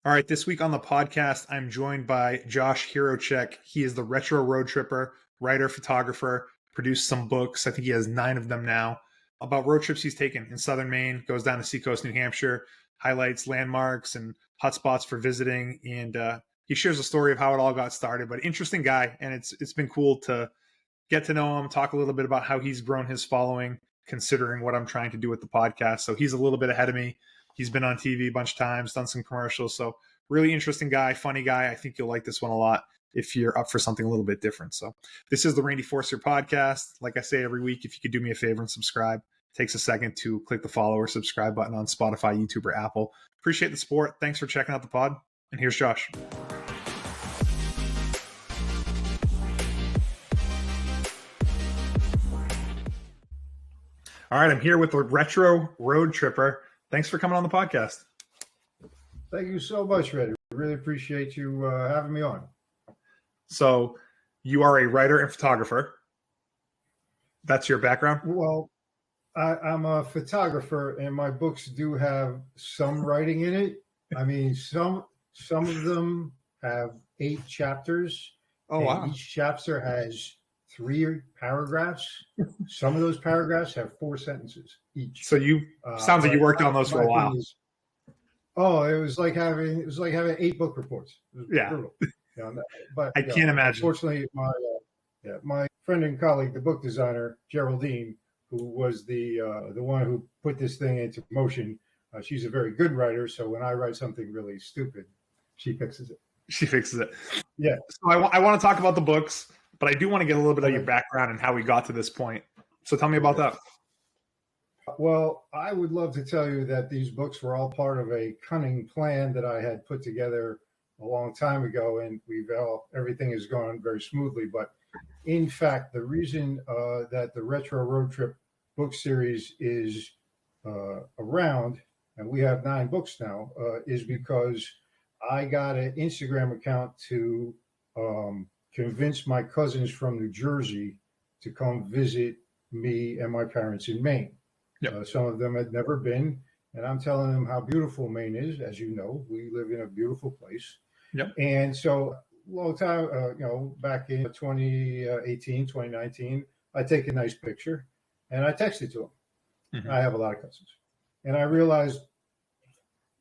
All right, this week on the podcast, I'm joined by Josh Hrehovcik. He is the retro road tripper, writer, photographer, produced some books. I think he has 9 of them now about road trips he's taken in southern Maine, goes down to Seacoast, New Hampshire, highlights landmarks and hotspots for visiting. And he shares a story of how it all got started, but interesting guy. And it's been cool to get to know him, talk a little bit about how he's grown his following, considering what I'm trying to do with the podcast. So he's a little bit ahead of me. He's been on TV a bunch of times, done some commercials. So really interesting guy, funny guy. I think you'll like this one a lot if you're up for something a little bit different. So this is the Randy.forcier podcast. Like I say every week, if you could do me a favor and subscribe, it takes a second to click the follow or subscribe button on Spotify, YouTube, or Apple. Appreciate the support. Thanks for checking out the pod. And here's Josh. All right, I'm here with the retro road tripper. Thanks for coming on the podcast. Thank you so much, Randy. Really appreciate you having me on. So you are a writer and photographer. That's your background? Well, I'm a photographer, and my books do have some writing in it. I mean, some of them have 8 chapters. Oh, wow. Each chapter has 3 paragraphs. Some of those paragraphs have 4 sentences each. So you sounds like you worked on those for a while. It was like having 8 book reports. Yeah. Brutal. But I can't imagine. Unfortunately, my friend and colleague, the book designer Geraldine, who was the one who put this thing into motion, she's a very good writer. So when I write something really stupid, she fixes it. Yeah. So I want to talk about the books, but I do want to get a little bit of your background and how we got to this point. So tell me about that. Well, I would love to tell you that these books were all part of a cunning plan that I had put together a long time ago, and everything has gone very smoothly. But in fact, the reason that the Retro Road Trip book series is around, and we have 9 books now, is because I got an Instagram account to convince my cousins from New Jersey to come visit me and my parents in Maine. Yep. Some of them had never been, and I'm telling them how beautiful Maine is. As you know, we live in a beautiful place. Yep. And so, long time, back in 2018, 2019, I take a nice picture, and I text it to them. Mm-hmm. I have a lot of cousins, and I realized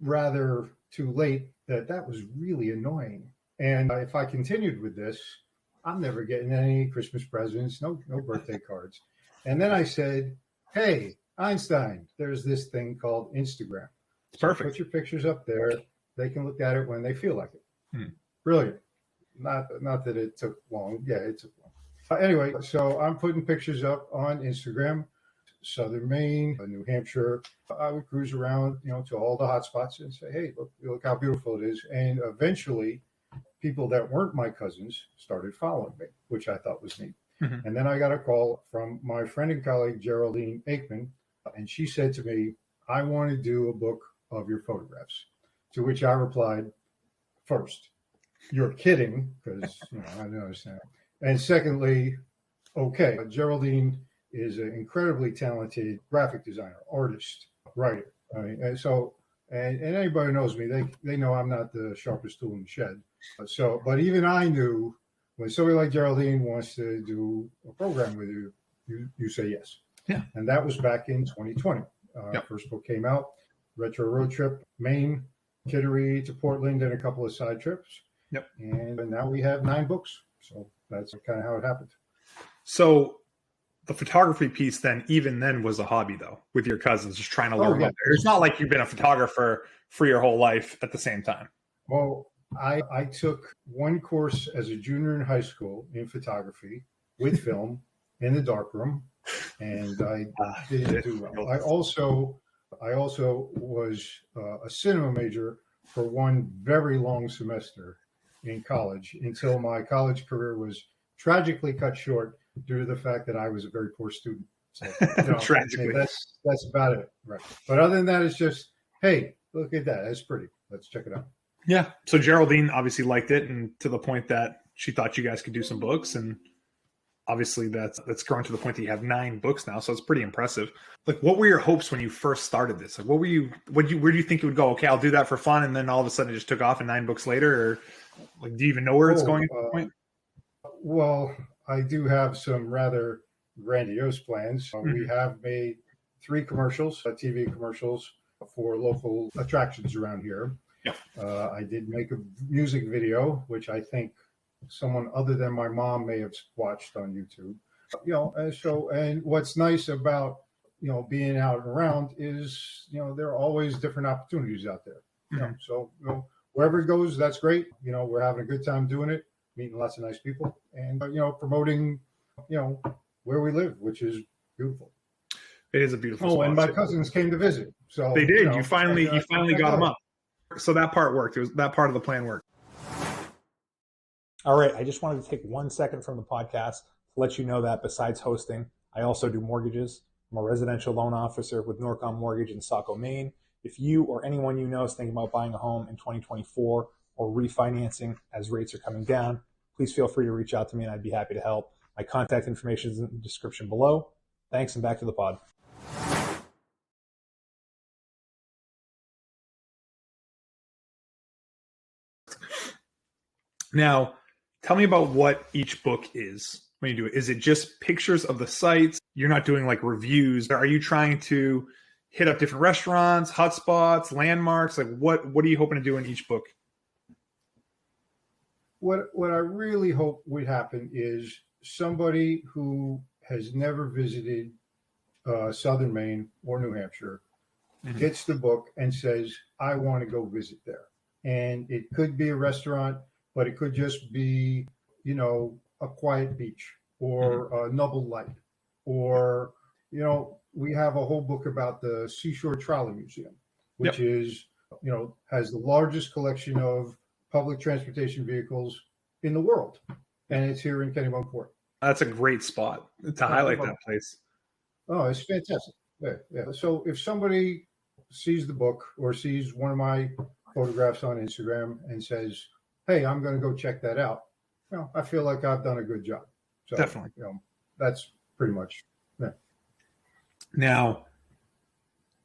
rather too late that was really annoying. And if I continued with this, I'm never getting any Christmas presents, no birthday cards. And then I said, hey, Einstein, there's this thing called Instagram. It's perfect. Put your pictures up there. They can look at it when they feel like it. Brilliant. Not that it took long. Yeah, it took long. Anyway, so I'm putting pictures up on Instagram, southern Maine, New Hampshire. I would cruise around, to all the hotspots and say, hey, look how beautiful it is. And eventually, people that weren't my cousins started following me, which I thought was neat. Mm-hmm. And then I got a call from my friend and colleague, Geraldine Aikman, and she said to me, I want to do a book of your photographs. To which I replied, first, you're kidding, because I don't understand. And secondly, okay, Geraldine is an incredibly talented graphic designer, artist, writer. I mean, and anybody who knows me, they know I'm not the sharpest tool in the shed. But even I knew when somebody like Geraldine wants to do a program with you say yes. Yeah. And that was back in 2020. Yep. First book came out, Retro Road Trip, Maine, Kittery to Portland, and a couple of side trips. Yep. And now we have 9 books. So that's kind of how it happened. So the photography piece even then was a hobby, though, with your cousins, just trying to learn. Yeah. It's not like you've been a photographer for your whole life at the same time. Well, I took one course as a junior in high school in photography with film in the darkroom, and I didn't do well. I also was a cinema major for one very long semester in college until my college career was tragically cut short due to the fact that I was a very poor student. So, tragically, that's about it, right? But other than that, it's just, hey, look at that, that's pretty. Let's check it out. Yeah. So Geraldine obviously liked it, and to the point that she thought you guys could do some books, and Obviously, that's grown to the point that you have 9 books now, so it's pretty impressive. Like, what were your hopes when you first started this? Like, where do you think it would go? Okay, I'll do that for fun, and then all of a sudden it just took off, and 9 books later, or like, do you even know where it's going at this point? Well, I do have some rather grandiose plans. We have made 3 commercials, TV commercials for local attractions around here. Yeah. I did make a music video, which I think someone other than my mom may have watched on YouTube. And what's nice about being out and around is there are always different opportunities out there. So wherever it goes, that's great. We're having a good time doing it, meeting lots of nice people, and promoting where we live, which is beautiful. It is a beautiful spot. And my cousins came to visit, so they did. You finally got them up. So that part worked. That part of the plan worked. All right. I just wanted to take 1 second from the podcast to let you know that besides hosting, I also do mortgages. I'm a residential loan officer with Norcom Mortgage in Saco, Maine. If you or anyone you know is thinking about buying a home in 2024 or refinancing as rates are coming down, please feel free to reach out to me and I'd be happy to help. My contact information is in the description below. Thanks, and back to the pod. Now, tell me about what each book is when you do it. Is it just pictures of the sites? You're not doing like reviews. Are you trying to hit up different restaurants, hotspots, landmarks? Like what are you hoping to do in each book? What I really hope would happen is somebody who has never visited Southern Maine or New Hampshire gets the book and says, I want to go visit there. And it could be a restaurant, but it could just be, a quiet beach or a Nubble Light, or, we have a whole book about the Seashore Trolley Museum, which is, has the largest collection of public transportation vehicles in the world. And it's here in Kennebunkport. That's a great spot to highlight that place. Oh, it's fantastic. Yeah. So if somebody sees the book or sees one of my photographs on Instagram and says, hey, I'm going to go check that out, I feel like I've done a good job. So, definitely. That's pretty much it. Now,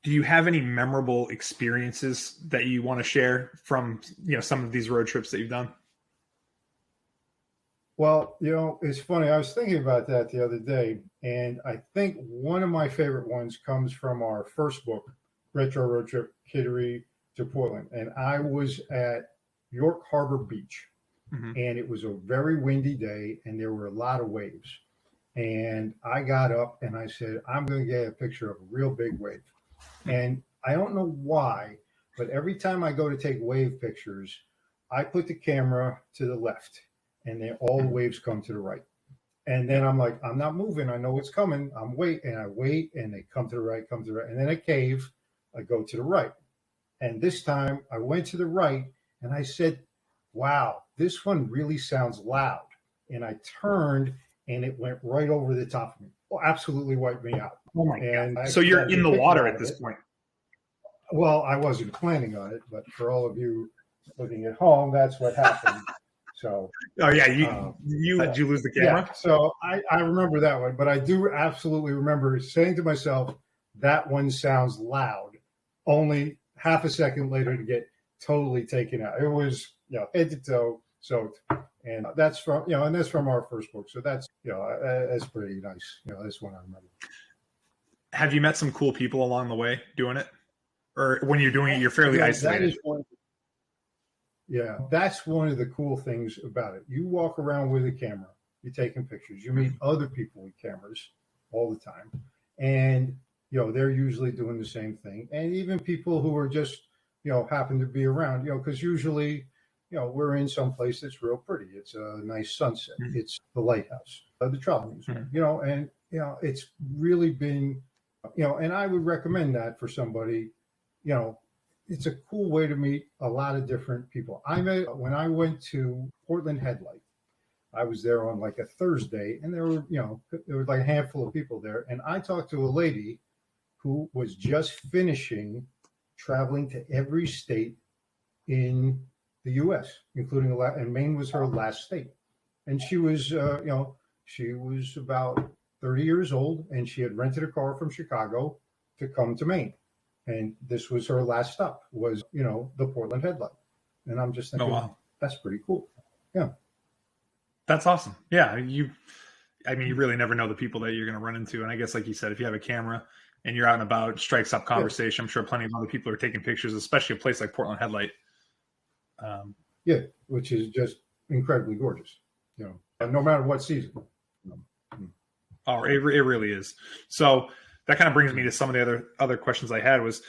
do you have any memorable experiences that you want to share from, some of these road trips that you've done? Well, it's funny. I was thinking about that the other day, and I think one of my favorite ones comes from our first book, Retro Road Trip, Kittery to Portland. And I was at York Harbor Beach, and it was a very windy day, and there were a lot of waves. And I got up and I said, I'm going to get a picture of a real big wave. And I don't know why, but every time I go to take wave pictures, I put the camera to the left, and then all the waves come to the right. And then I'm like, I'm not moving. I know it's coming. I wait, and they come to the right, And then a cave, I go to the right. And this time I went to the right, and I said, wow, this one really sounds loud. And I turned, and it went right over the top of me. Well, absolutely wiped me out. Oh my God. So you're in the water at this point. Well, I wasn't planning on it, but for all of you looking at home, that's what happened. So. Oh yeah, did you lose the camera? Yeah, so I remember that one, but I do absolutely remember saying to myself, that one sounds loud. Only half a second later to get totally taken out. It was, head to toe soaked. And that's from, our first book. So that's, that's pretty nice. This one I remember. Have you met some cool people along the way doing it? Or when you're doing it, you're fairly isolated? That's one of the cool things about it. You walk around with a camera, you're taking pictures, you meet other people with cameras all the time. And, they're usually doing the same thing. And even people who are just, happen to be around, because usually, we're in some place that's real pretty. It's a nice sunset. It's the lighthouse, the trolley museum, and, it's really been, and I would recommend that for somebody, it's a cool way to meet a lot of different people. When I went to Portland Headlight, I was there on like a Thursday, and there was like a handful of people there. And I talked to a lady who was just finishing traveling to every state in the U.S., including and Maine was her last state. And she was, She was about 30 years old, and she had rented a car from Chicago to come to Maine. And this was her last stop, was, the Portland headlight. And I'm just Oh, thinking, wow. that's pretty cool. Yeah. That's awesome. Yeah. You really never know the people that you're going to run into. And I guess, like you said, if you have a camera and you're out and about, strikes up conversation. I'm sure plenty of other people are taking pictures, especially a place like Portland Headlight. Yeah, which is just incredibly gorgeous, no matter what season. Oh, it really is. So that kind of brings me to some of the other questions I had was,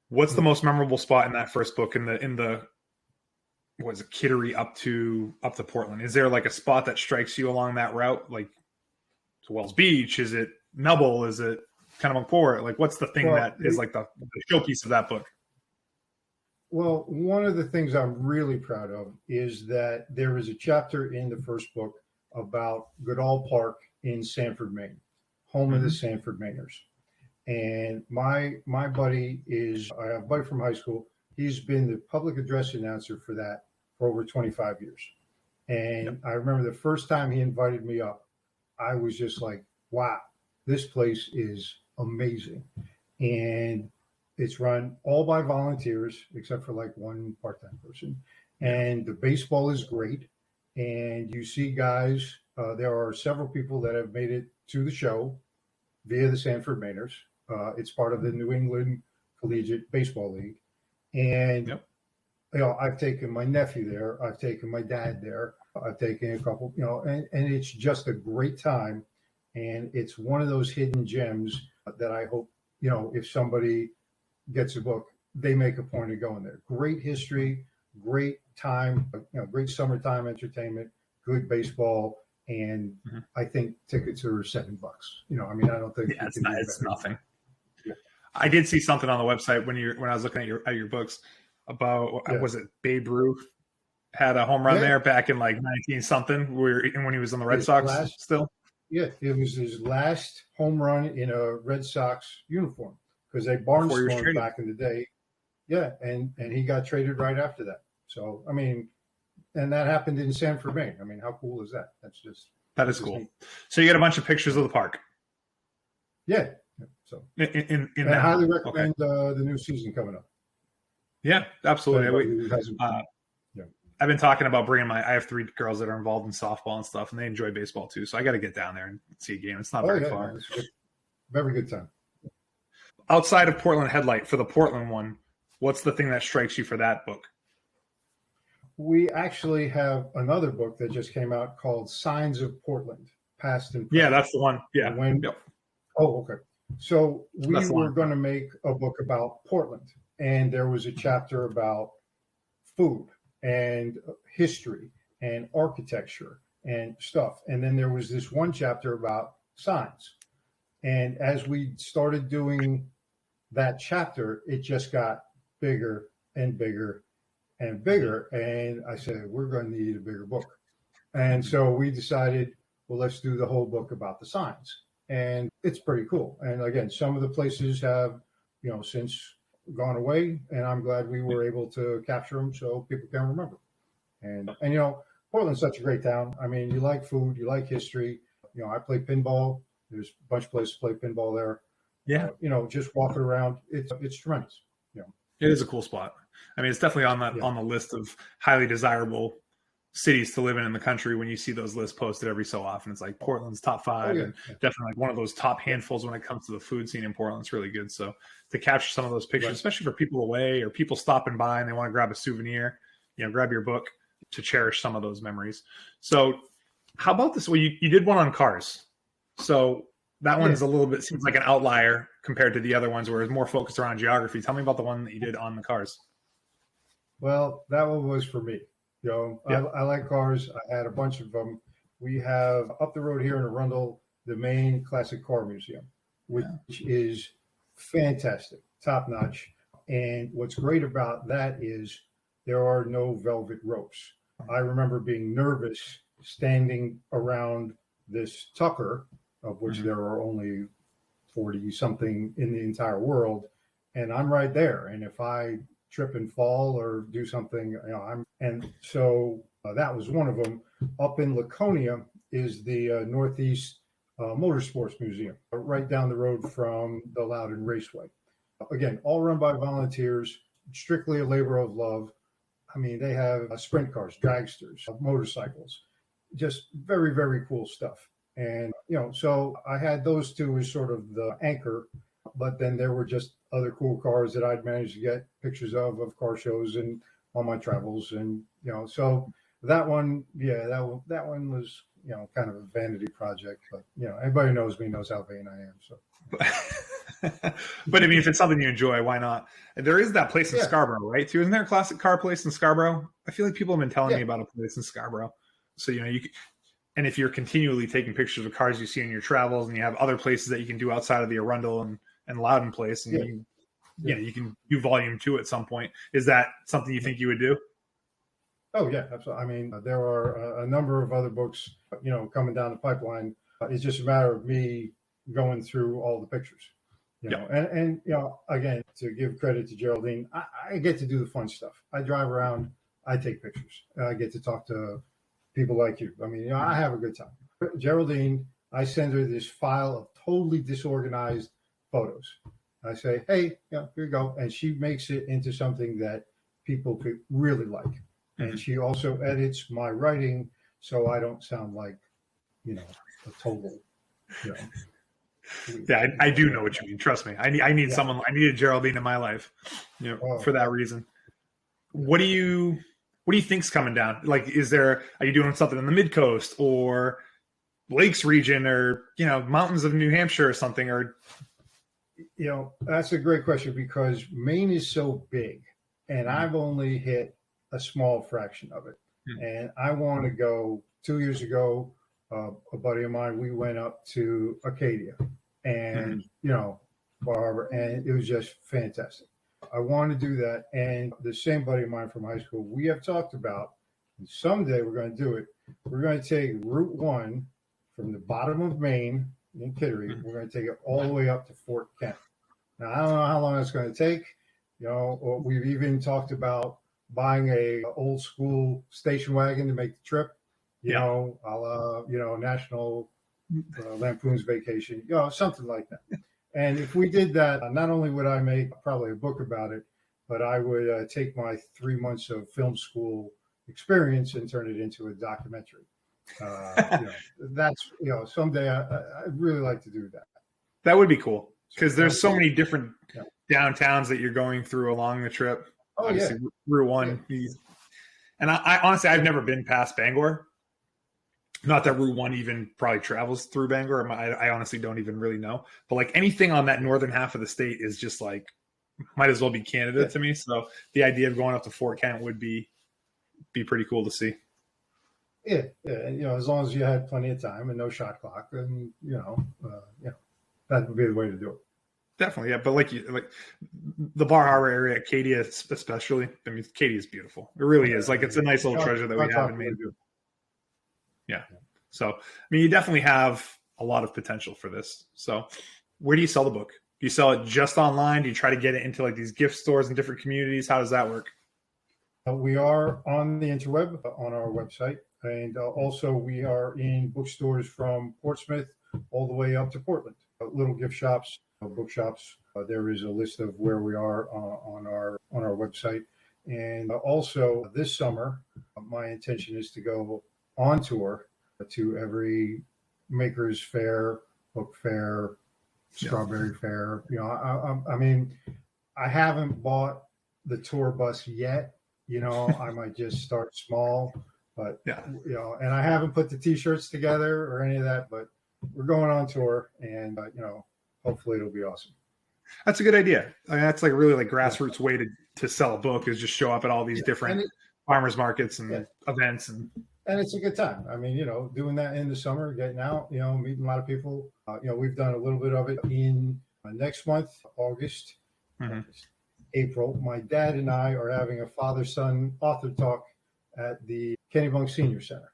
what's the most memorable spot in that first book in the was it Kittery up to Portland? Is there like a spot that strikes you along that route? Like to Wells Beach? Is it Nubble? Is it kind of Port? Like what's the thing that is like the showpiece of that book? Well, one of the things I'm really proud of is that there is a chapter in the first book about Goodall Park in Sanford, Maine, home of the Sanford Mainers. And my buddy I have a buddy from high school. He's been the public address announcer for that for over 25 years. And I remember the first time he invited me up, I was just like, wow, this place is amazing. And it's run all by volunteers, except for like one part-time person. And the baseball is great. And you see guys, there are several people that have made it to the show via the Sanford Mainers. It's part of the New England Collegiate Baseball League. And, I've taken my nephew there. I've taken my dad there. I've taken a couple, and it's just a great time. And it's one of those hidden gems that I hope, if somebody gets a book, they make a point of going there. Great history, great time, great summertime entertainment, good baseball. And I think tickets are $7. I don't think it's nothing. Yeah. I did see something on the website when I was looking at your books about was it Babe Ruth had a home run there back in like 19 something when he was on the Red Sox still. Yeah, it was his last home run in a Red Sox uniform because they barnstormed back in the day. Yeah, and he got traded right after that. So and that happened in Sanford, Maine. How cool is that? That is cool. Neat. So you got a bunch of pictures of the park. Yeah. So in I highly recommend the new season coming up. Yeah, absolutely. I've been talking about I have 3 girls that are involved in softball and stuff, and they enjoy baseball too. So I got to get down there and see a game. It's not very far. Very good time. Outside of Portland Headlight, for the Portland one, what's the thing that strikes you for that book? We actually have another book that just came out called Signs of Portland, Past and Present. Yeah, that's the one. Yeah. Oh, okay. So we were going to make a book about Portland, and there was a chapter about food and history and architecture and stuff. And then there was this one chapter about signs. And as we started doing that chapter, it just got bigger and bigger and bigger. And I said, we're going to need a bigger book. And so we decided, well, let's do the whole book about the signs. And it's pretty cool. And again, some of the places have, since gone away, and I'm glad we were able to capture them so people can remember. And Portland's such a great town. You like food, you like history. I play pinball. There's a bunch of places to play pinball there. Yeah. Just walking around, it's tremendous. It is a cool spot. It's definitely on the list of highly desirable cities to live in the country. When you see those lists posted every so often, it's like Portland's top 5 and definitely like one of those top handfuls when it comes to the food scene in Portland. It's really good. So to capture some of those pictures, especially for people away or people stopping by and they want to grab a souvenir, grab your book to cherish some of those memories. So how about this? Well, you did one on cars. So that one's a little bit, seems like an outlier compared to the other ones where it's more focused around geography. Tell me about the one that you did on the cars. Well, that one was for me. I like cars. I had a bunch of them. We have up the road here in Arundel, the Maine Classic Car Museum, which is fantastic, top notch. And what's great about that is there are no velvet ropes. I remember being nervous standing around this Tucker, of which there are only 40 something in the entire world. And I'm right there. And if I trip and fall or do something, and so that was one of them. Up in Laconia, is the Northeast Motorsports Museum, right down the road from the Loudon Raceway. Again, all run by volunteers, strictly a labor of love. I mean, they have sprint cars, dragsters, motorcycles, just very, very cool stuff. And, so I had those two as sort of the anchor, but then there were just other cool cars that I'd managed to get pictures of car shows and on my travels. And, so that one, that one was, kind of a vanity project, but, anybody knows me knows how vain I am. So. But I mean, if it's something you enjoy, why not? There is that place in Scarborough, right? Too, isn't there a classic car place in Scarborough? I feel like people have been telling me about a place in Scarborough. So you can, and if you're continually taking pictures of cars you see in your travels, and you have other places that you can do outside of the Arundel and Loudon place, and you can do volume 2 at some point. Is that something you think you would do? Oh yeah, absolutely. I mean, there are a number of other books, coming down the pipeline. It's just a matter of me going through all the pictures. And again, to give credit to Geraldine, I get to do the fun stuff. I drive around, I take pictures. I get to talk to people like you. I mean, I have a good time. Geraldine, I send her this file of totally disorganized photos. I say, hey, here you go. And she makes it into something that people could really like. And she also edits my writing so I don't sound like, a total, Yeah, I do know what you mean. Trust me. I need someone. I need a Geraldine in my life, for that reason. What do you think's coming down? Like, are you doing something in the mid coast or lakes region or mountains of New Hampshire or something? Or that's a great question because Maine is so big, and I've only hit a small fraction of it. And I want to go. 2 years ago, a buddy of mine, we went up to Acadia and, Bar Harbor, and it was just fantastic. I want to do that. And the same buddy of mine from high school, we have talked about, and someday we're going to do it. We're going to take Route 1 from the bottom of Maine in Kittery. We're going to take it all the way up to Fort Kent. Now, I don't know how long it's going to take. We've even talked about buying a old school station wagon to make the trip. National Lampoon's Vacation, something like that. And if we did that, not only would I make probably a book about it, but I would take my 3 months of film school experience and turn it into a documentary. That's, someday I'd really like to do that. That would be cool because there's so many different downtowns that you're going through along the trip. Oh, obviously, Route 1. Yeah. And I honestly, I've never been past Bangor. Not that Route 1 even probably travels through Bangor. I honestly don't even really know. But like anything on that northern half of the state is just like, might as well be Canada to me. So the idea of going up to Fort Kent would be pretty cool to see. Yeah. And, as long as you had plenty of time and no shot clock, then, that would be the way to do it. Definitely, yeah. But like the Bar Harbor area, Acadia especially. I mean, Acadia is beautiful. It really is. Like it's a nice little treasure that we have in Maine. Yeah. So, I mean, you definitely have a lot of potential for this. So, where do you sell the book? Do you sell it just online? Do you try to get it into like these gift stores in different communities? How does that work? We are on the interweb on our website. And also we are in bookstores from Portsmouth all the way up to Portland. Little gift shops, bookshops. There is a list of where we are on our website. And also this summer, my intention is to go on tour to every Makers Fair, Book Fair, Strawberry Fair. I mean, I haven't bought the tour bus yet. I might just start small, but and I haven't put the T-shirts together or any of that. But we're going on tour, and hopefully it'll be awesome. That's a good idea. I mean, that's like really like grassroots way to sell a book is just show up at all these different farmers markets and events and it's a good time. I mean, doing that in the summer, getting out, meeting a lot of people. We've done a little bit of it in next month, August, April. My dad and I are having a father-son author talk at the Kennebunk Senior Center.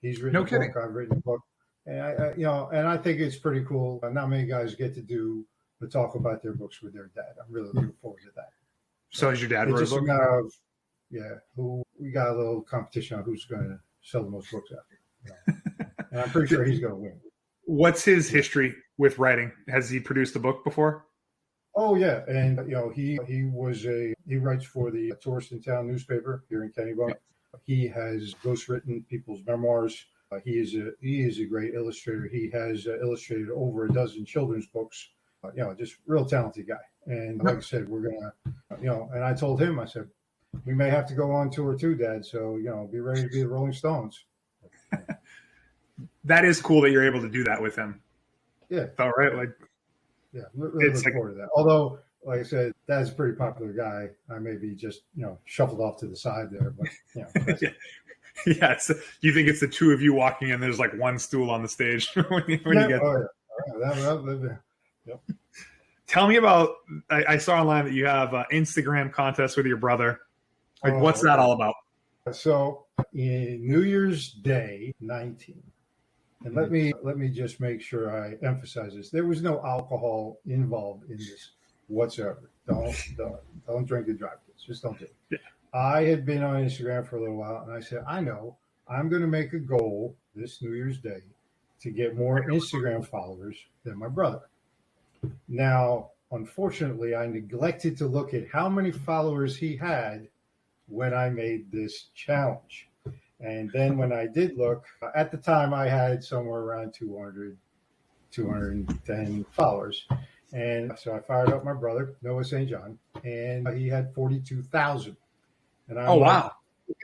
He's written a book. I've written a book, and I think it's pretty cool. Not many guys get to do the talk about their books with their dad. I'm really looking forward to that. So is your dad wrote a book? A matter of, we got a little competition on who's going to sell the most books out there. and I'm pretty sure he's going to win. What's his history with writing? Has he produced a book before? Oh yeah, and he writes for the Tourist in Town newspaper here in Kennebunk. He has ghostwritten people's memoirs. He is a great illustrator. He has illustrated over a dozen children's books. Just real talented guy. And like I said, we're gonna, and I told him, I said, we may have to go on tour too, Dad. So be ready to be the Rolling Stones. That is cool that you're able to do that with him. Yeah. All right. Like, yeah, really look forward to that. Although, like I said, Dad's a pretty popular guy. I may be just, shuffled off to the side there, but yeah. You think it's the two of you walking in? There's like one stool on the stage when you get. Oh, yeah. Yep. Tell me about. I saw online that you have an Instagram contest with your brother. Like, what's that all about? So, in New Year's Day 19. And let me just make sure I emphasize this. There was no alcohol involved in this whatsoever. Don't drink and drive, kids. Just don't do it. Yeah. I had been on Instagram for a little while, and I said, I know I'm going to make a goal this New Year's Day to get more Instagram followers than my brother. Now, unfortunately, I neglected to look at how many followers he had when I made this challenge. And then when I did look, at the time I had somewhere around 210 followers. And so I fired up my brother, Noah St. John, and he had 42,000. And I'm wow.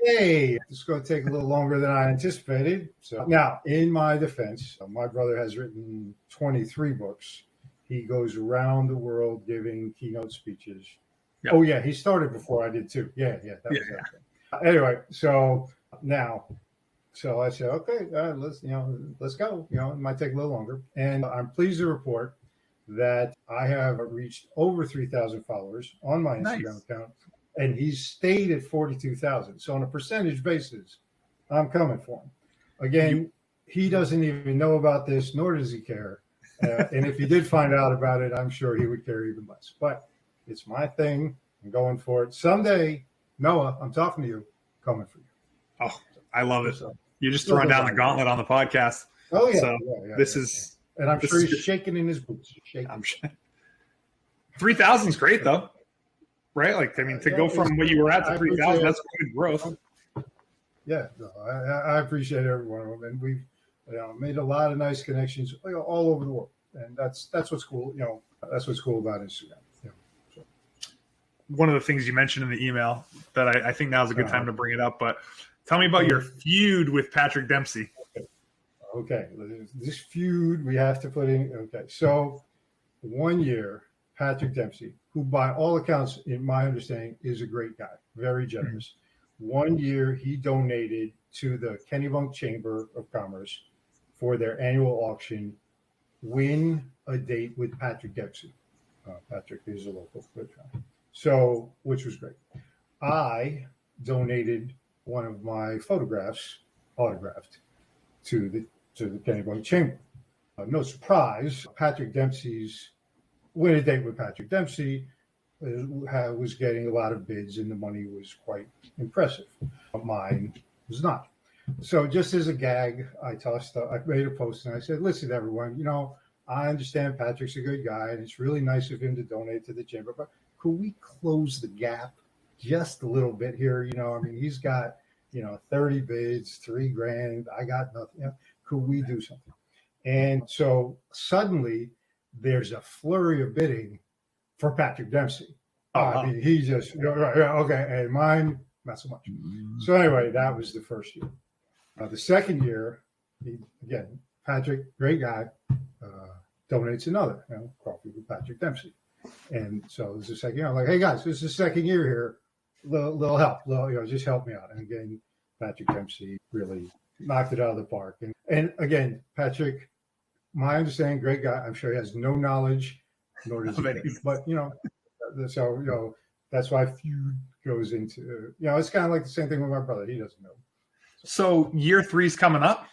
Hey, it's going to take a little longer than I anticipated. So now, in my defense, my brother has written 23 books. He goes around the world giving keynote speeches. Yep. Oh, yeah, he started before I did too. Yeah, that was that. Anyway, so now, I said, okay, let's go. It might take a little longer. And I'm pleased to report that I have reached over 3,000 followers on my Instagram account, and he's stayed at 42,000. So on a percentage basis, I'm coming for him. Again, he doesn't even know about this, nor does he care. And if he did find out about it, I'm sure he would care even less. But it's my thing. I'm going for it. Someday, Noah, I'm talking to you, coming for you. Oh, I love it. You're just throwing down the gauntlet on the podcast. Oh, yeah. So this is... And I'm sure he's shaking in his boots. I'm sure. 3,000 is great, though. Right? Like, I mean, to go from what you were at to 3,000, that's good growth. Yeah. I appreciate every one of them. And we've made a lot of nice connections all over the world. And that's what's cool. That's what's cool about Instagram. One of the things you mentioned in the email that I think now is a good time to bring it up, but tell me about your feud with Patrick Dempsey. Okay, this feud we have to put in. Okay, so 1 year, Patrick Dempsey, who by all accounts, in my understanding, is a great guy, very generous. 1 year, he donated to the Kennebunk Chamber of Commerce for their annual auction, Win a Date with Patrick Dempsey. Patrick is a local good guy. So, which was great. I donated one of my photographs, autographed, to the Kennebunk Chamber. No surprise, Patrick Dempsey's Win a Date with Patrick Dempsey was getting a lot of bids, and the money was quite impressive. Mine was not. So, just as a gag, I made a post and I said, "Listen, everyone, I understand Patrick's a good guy, and it's really nice of him to donate to the chamber, but could we close the gap just a little bit here? He's got, 30 bids, $3,000. I got nothing. Could we do something?" And so suddenly there's a flurry of bidding for Patrick Dempsey. He just, okay. And mine, not so much. So anyway, that was the first year. The second year, again, Patrick, great guy, donates another, coffee with Patrick Dempsey. And so this is the second year. I'm like, hey guys, this is the second year here. Little help, just help me out. And again, Patrick Dempsey really knocked it out of the park. And again, Patrick, my understanding, great guy. I'm sure he has no knowledge, nor does he care. But so that's why feud goes into. It's kind of like the same thing with my brother. He doesn't know. So year 3's coming up.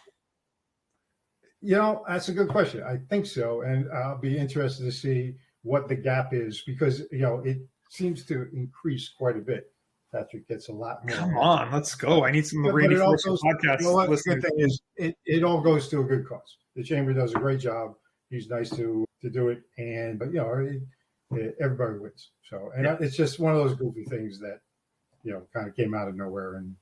That's a good question. I think so, and I'll be interested to see what the gap is because it seems to increase quite a bit Patrick gets a lot more. Come on, let's go. I need some But Randy it all Forcier goes, podcast you know what? The listeners. good thing is it all goes to a good cause. The chamber does a great job. He's nice to do it, but everybody wins. So, and it's just one of those goofy things that kind of came out of nowhere. And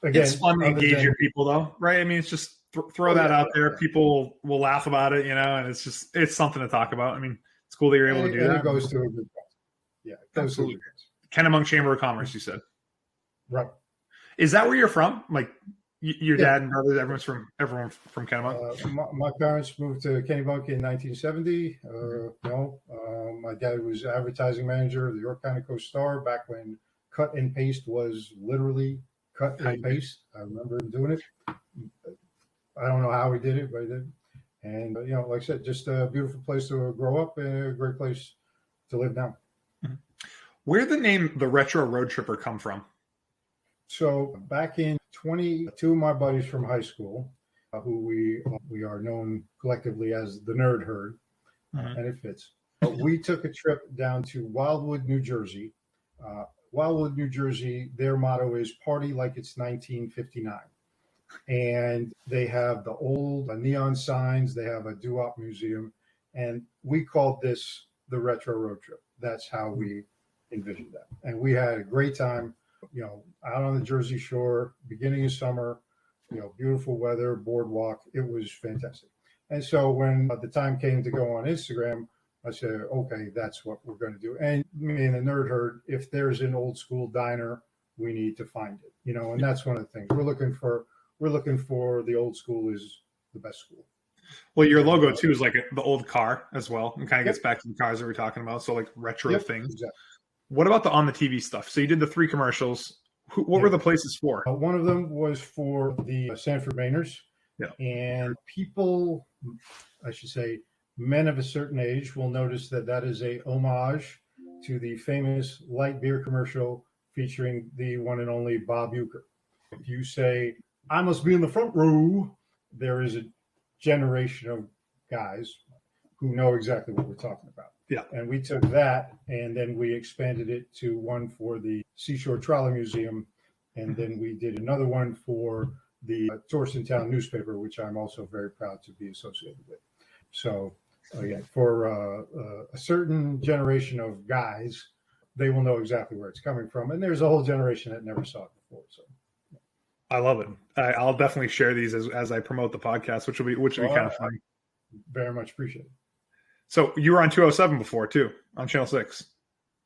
again, it's fun to engage your people, though, right? I mean, it's just throw that out there. People will laugh about it, and it's something to talk about. I mean, it's cool that you're able to do that. It goes to a good cause. Yeah, absolutely. Kennebunk Chamber of Commerce, you said. Right. Is that where you're from? Like your dad and brothers, everyone from Kennebunk? My parents moved to Kennebunk in 1970. My dad was advertising manager of the York County Coast Star back when cut and paste was literally cut and paste. I remember him doing it. I don't know how he did it, but he did. And like I said, just a beautiful place to grow up and a great place to live now. Where did the name the Retro Roadtripper come from? So back in 22, my buddies from high school, who we are known collectively as the Nerd Herd, and it fits. We took a trip down to Wildwood, New Jersey. Wildwood, New Jersey, their motto is "Party like it's 1959," and they have the old neon signs. They have a doo-wop museum, and we called this the Retro Road Trip. That's how we envisioned that, and we had a great time. Out on the Jersey Shore, beginning of summer, beautiful weather, boardwalk. It was fantastic. And so when the time came to go on Instagram, I said, okay, that's what we're going to do. And me and the Nerd Herd, if there's an old school diner, we need to find it, and that's one of the things we're looking for. We're looking for the old school is the best school. Well, your logo too is like the old car as well. It kind of gets back to the cars that we're talking about. So like retro things. Exactly. What about the on the TV stuff? So you did the 3 commercials. What were the places for? One of them was for the Sanford Mainers. Yeah. And people, I should say, men of a certain age will notice that is a homage to the famous light beer commercial featuring the one and only Bob Uecker. If you say, I must be in the front row, there is a generation of guys who know exactly what we're talking about. Yeah. And we took that and then we expanded it to one for the Seashore Trolley Museum. And then we did another one for the Torstentown newspaper, which I'm also very proud to be associated with. So, for a certain generation of guys, they will know exactly where it's coming from. And there's a whole generation that never saw it before. So, I love it. I'll definitely share these as I promote the podcast, which will be kind of funny. Very much appreciated. So you were on 207 before too, on Channel 6.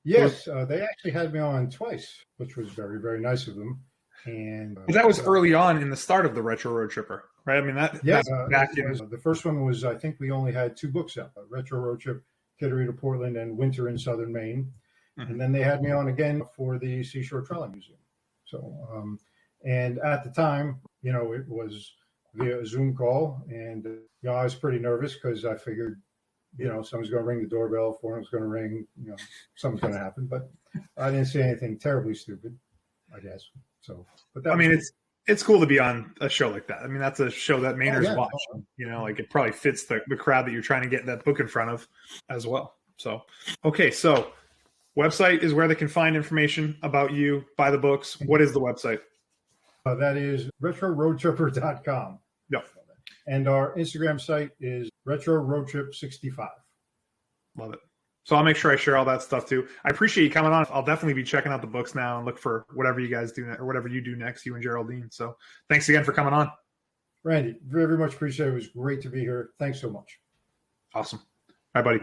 Yes, they actually had me on twice, which was very, very nice of them. And but that was early on in the start of the Retro Road Tripper, right? I mean, that's back in the first one was, I think we only had 2 books out: Retro Road Trip, Kittery to Portland, and Winter in Southern Maine. Mm-hmm. And then they had me on again for the Seashore Trolley Museum. So, and at the time, it was via Zoom call, and I was pretty nervous because I figured, someone's going to ring the doorbell, phone's going to ring, something's going to happen. But I didn't see anything terribly stupid, I guess. So, but it's cool to be on a show like that. I mean, that's a show that Mainers watch. Like it probably fits the crowd that you're trying to get that book in front of as well. So, okay, so website is where they can find information about you, buy the books. What is the website? That is retroroadtripper.com. Yep. And our Instagram site is retroroadtrip65. Love it. So I'll make sure I share all that stuff too. I appreciate you coming on. I'll definitely be checking out the books now and look for whatever you guys do or whatever you do next, you and Geraldine. So thanks again for coming on. Randy, very much appreciate it. It was great to be here. Thanks so much. Awesome. Bye, buddy.